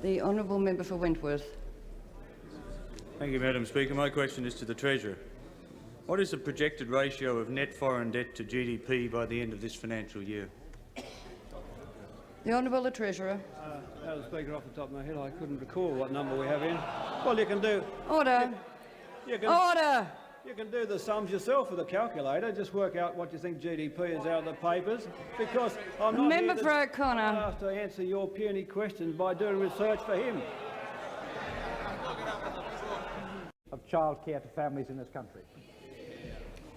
The honourable member for Wentworth. Thank you, Madam Speaker. My question is to the Treasurer. What is the projected ratio of net foreign debt to GDP by the end of this financial year? The Honourable Treasurer. Madam Speaker, off the top of my head, I couldn't recall what number we have in. Well, you can do. Order. Order. You can do the sums yourself with a calculator. Just work out what you think GDP is out of the papers. Because I'm not Member for O'Connor. asked to answer your puny questions by doing research for him. Of childcare to families in this country.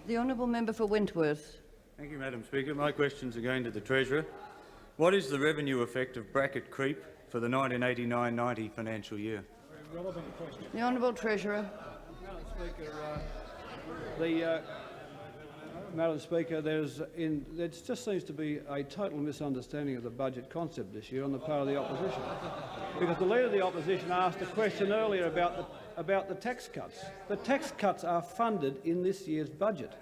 The honourable member for Wentworth. Thank you, Madam Speaker. My questions are going to the Treasurer. What is the revenue effect of bracket creep for the 1989-90 financial year? The honourable Treasurer. Madam Speaker, there just seems to be a total misunderstanding of the budget concept this year on the part of the opposition. Because the Leader of the Opposition asked a question earlier about the tax cuts. The tax cuts are funded in this year's budget.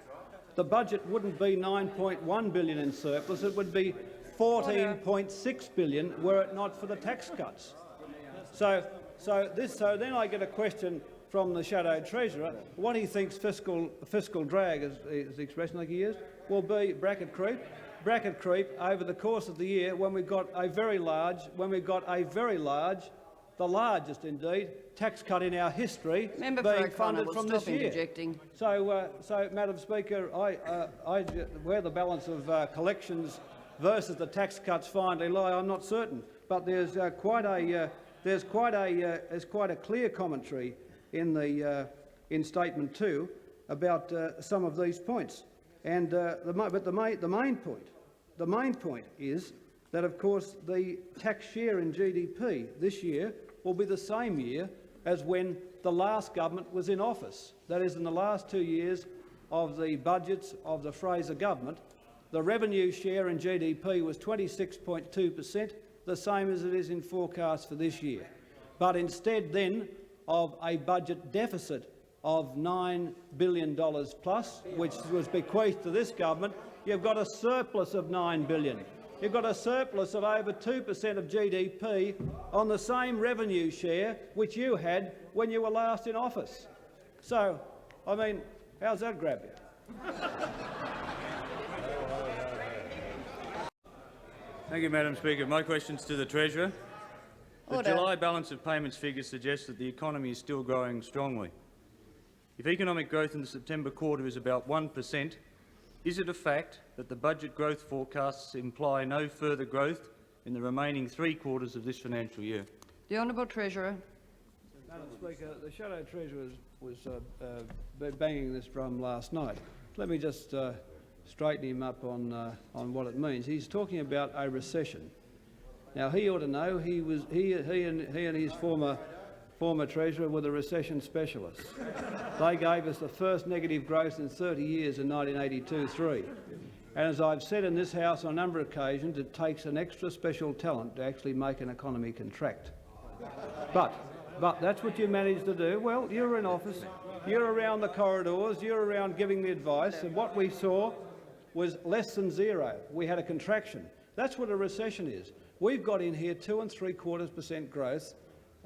The budget wouldn't be $9.1 billion in surplus; it would be $14.6 billion were it not for the tax cuts. So then I get a question from the Shadow Treasurer, what he thinks fiscal drag, is the expression like he is, will be bracket creep over the course of the year when we've got a very large, the largest indeed, tax cut in our history being funded from this year. So, Madam Speaker, where the balance of collections versus the tax cuts finally lie, I'm not certain, but there's quite a clear commentary in Statement 2 about some of these points. And the main point is that, of course, the tax share in GDP this year will be the same year as when the last government was in office. That is, in the last 2 years of the budgets of the Fraser government, the revenue share in GDP was 26.2%, the same as it is in forecast for this year. But instead then of a budget deficit of $9 billion plus, which was bequeathed to this government, you've got a surplus of $9 billion. You've got a surplus of over 2% of GDP on the same revenue share which you had when you were last in office. So, I mean, how's that grab you? Thank you, Madam Speaker. My question's to the Treasurer. The July balance of payments figures suggest that the economy is still growing strongly. If economic growth in the September quarter is about 1%, is it a fact that the budget growth forecasts imply no further growth in the remaining 3 quarters of this financial year? The honourable Treasurer. Madam Speaker, the Shadow Treasurer was banging this drum last night. Let me just straighten him up on what it means. He's talking about a recession. Now, he ought to know he and his former Treasurer were the recession specialists. They gave us the first negative growth in 30 years in 1982-3. And as I've said in this House on a number of occasions, it takes an extra special talent to actually make an economy contract. But that's what you managed to do. Well, you're in office, you're around the corridors, you're around giving me advice, and what we saw was less than zero. We had a contraction. That's what a recession is. We've got in here 2 3/4% growth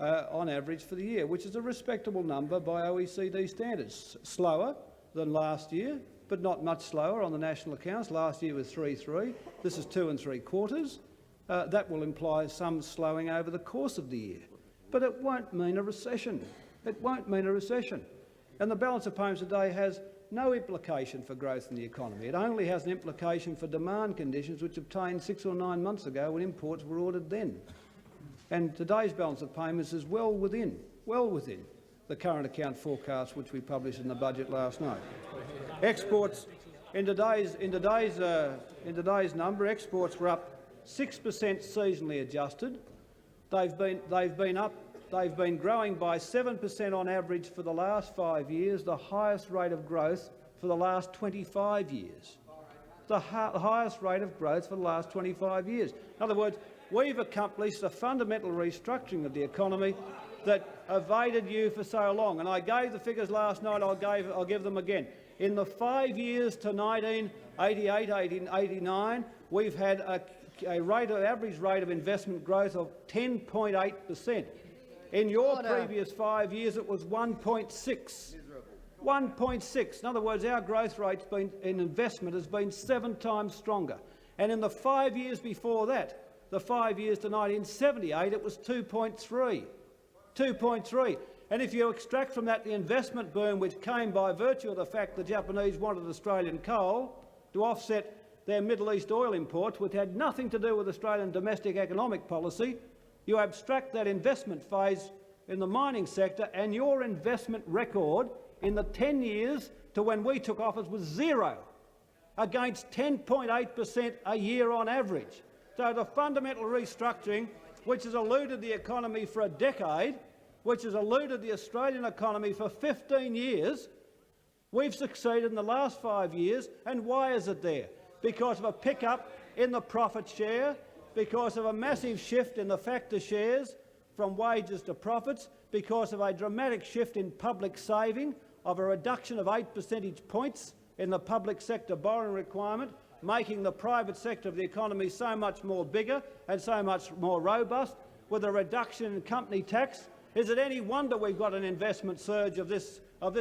on average for the year, which is a respectable number by OECD standards. Slower than last year, but not much slower on the national accounts. Last year was 3.3. This is 2 3/4. That will imply some slowing over the course of the year. But it won't mean a recession. It won't mean a recession. And the balance of payments today has no implication for growth in the economy. It only has an implication for demand conditions which obtained 6 or 9 months ago when imports were ordered then. And today's balance of payments is well within the current account forecast which we published in the budget last night. Exports in today's number, exports were up 6% seasonally adjusted. They've been growing by 7% on average for the last 5 years, the highest rate of growth for the last 25 years. The highest rate of growth for the last 25 years. In other words, we've accomplished a fundamental restructuring of the economy that evaded you for so long. And I gave the figures last night, I'll give them again. In the 5 years to 1988, 1989, we've had a average rate of investment growth of 10.8%. In your Order. previous 5 years, it was 1.6. 1.6. In other words, our growth rate in investment has been 7 times stronger. And in the 5 years before that, the 5 years to 1978, it was 2.3. 2.3. And if you extract from that the investment boom which came by virtue of the fact the Japanese wanted Australian coal to offset their Middle East oil imports, which had nothing to do with Australian domestic economic policy, you abstract that investment phase in the mining sector and your investment record in the 10 years to when we took office was 0, against 10.8% a year on average. So the fundamental restructuring, which has eluded the economy for a decade, which has eluded the Australian economy for 15 years, we've succeeded in the last 5 years. And why is it there? Because of a pickup in the profit share, because of a massive shift in the factor shares from wages to profits, because of a dramatic shift in public saving, of a reduction of 8 percentage points in the public sector borrowing requirement, making the private sector of the economy so much more bigger and so much more robust, with a reduction in company tax. Is it any wonder we've got an investment surge of this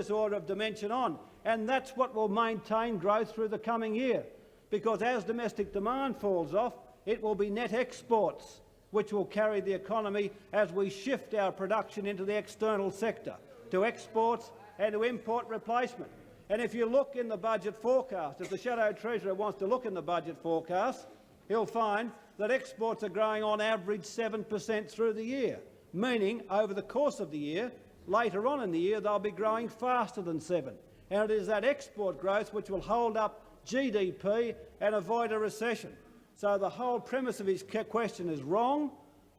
order of dimension on? And that's what will maintain growth through the coming year, because as domestic demand falls off, it will be net exports which will carry the economy as we shift our production into the external sector, to exports and to import replacement. And if you look in the budget forecast, if the Shadow Treasurer wants to look in the budget forecast, he'll find that exports are growing on average 7% through the year, meaning over the course of the year, later on in the year, they'll be growing faster than 7. And it is that export growth which will hold up GDP and avoid a recession. So the whole premise of his question is wrong.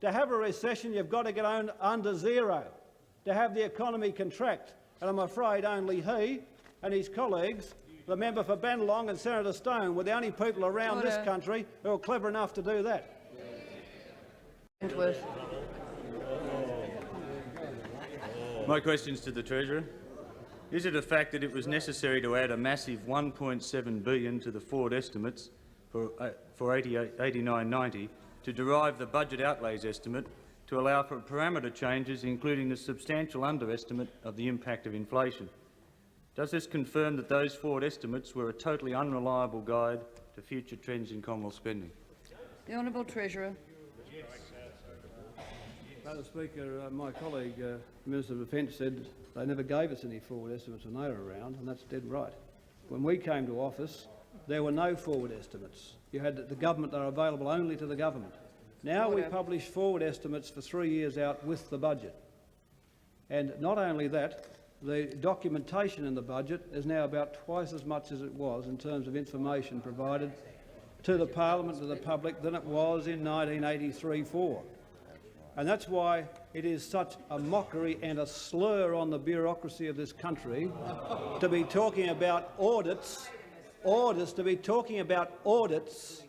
To have a recession, you've got to get under 0. To have the economy contract, and I'm afraid only he and his colleagues, the member for Bennelong and Senator Stone, were the only people around this country who are clever enough to do that. Wentworth. My question's to the Treasurer. Is it a fact that it was necessary to add a massive $1.7 billion to the forward estimates for 89-90 to derive the budget outlays estimate to allow for parameter changes, including the substantial underestimate of the impact of inflation? Does this confirm that those forward estimates were a totally unreliable guide to future trends in Commonwealth spending? The Honourable Treasurer. Madam Speaker, my colleague, the Minister of Defence, said they never gave us any forward estimates when they were around, and that's dead right. When we came to office, there were no forward estimates. You had the government, they were available only to the government. Now we publish forward estimates for 3 years out with the budget. And not only that, the documentation in the budget is now about twice as much as it was in terms of information provided to the Parliament and the public than it was in 1983-4. And that's why it is such a mockery and a slur on the bureaucracy of this country to be talking about audits, to be talking about audits.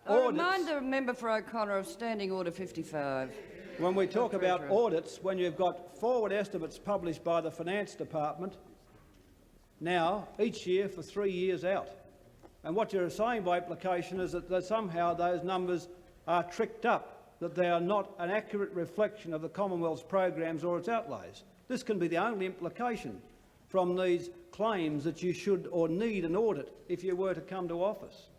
I remind the member for O'Connor of Standing Order 55. When we talk about audits, when you've got forward estimates published by the Finance Department now each year for 3 years out. And what you're saying by implication is that somehow those numbers are tricked up, that they are not an accurate reflection of the Commonwealth's programs or its outlays. This can be the only implication from these claims that you should or need an audit if you were to come to office.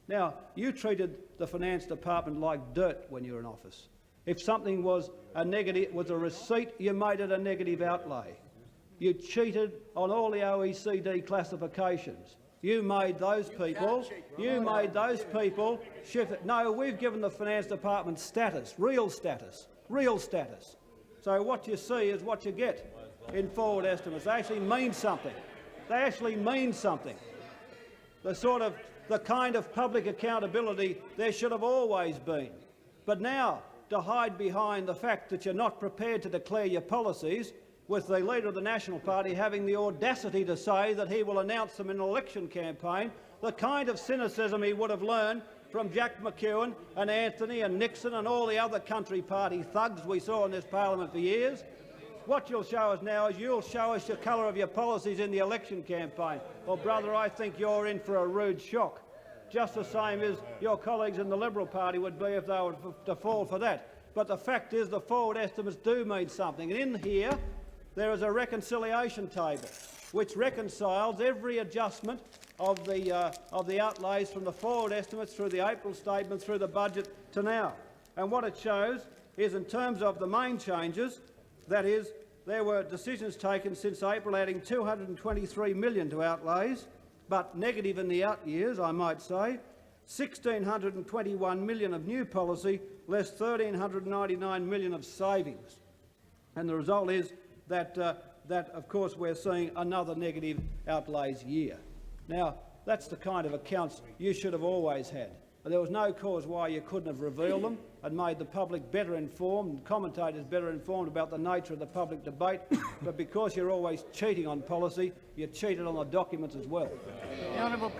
Now, you treated the Finance Department like dirt when you were in office. If something was a negative, was a receipt, you made it a negative outlay. You cheated on all the OECD classifications. You made those people. Shift it. No, we've given the Finance Department status, real status. So what you see is what you get in forward estimates. They actually mean something. The kind of public accountability there should have always been. But now, to hide behind the fact that you're not prepared to declare your policies, with the Leader of the National Party having the audacity to say that he will announce them in an election campaign, the kind of cynicism he would have learned from Jack McEwen and Anthony and Nixon and all the other country party thugs we saw in this parliament for years. What you'll show us now is you'll show us the colour of your policies in the election campaign. Well, brother, I think you're in for a rude shock. just the same as your colleagues in the Liberal Party would be if they were to fall for that. But the fact is the forward estimates do mean something. And in here there is a reconciliation table which reconciles every adjustment of the outlays from the forward estimates through the April statement through the budget to now. And what it shows is, in terms of the main changes, that is, there were decisions taken since April adding $223 million to outlays, but negative in the out years, I might say. $1,621 million of new policy, less $1,399 million of savings. And the result is that, of course, we're seeing another negative outlays year. Now, that's the kind of accounts you should have always had. There was no cause why you couldn't have revealed them and made the public better informed and commentators better informed about the nature of the public debate. But because you're always cheating on policy, you cheated on the documents as well. The Honourable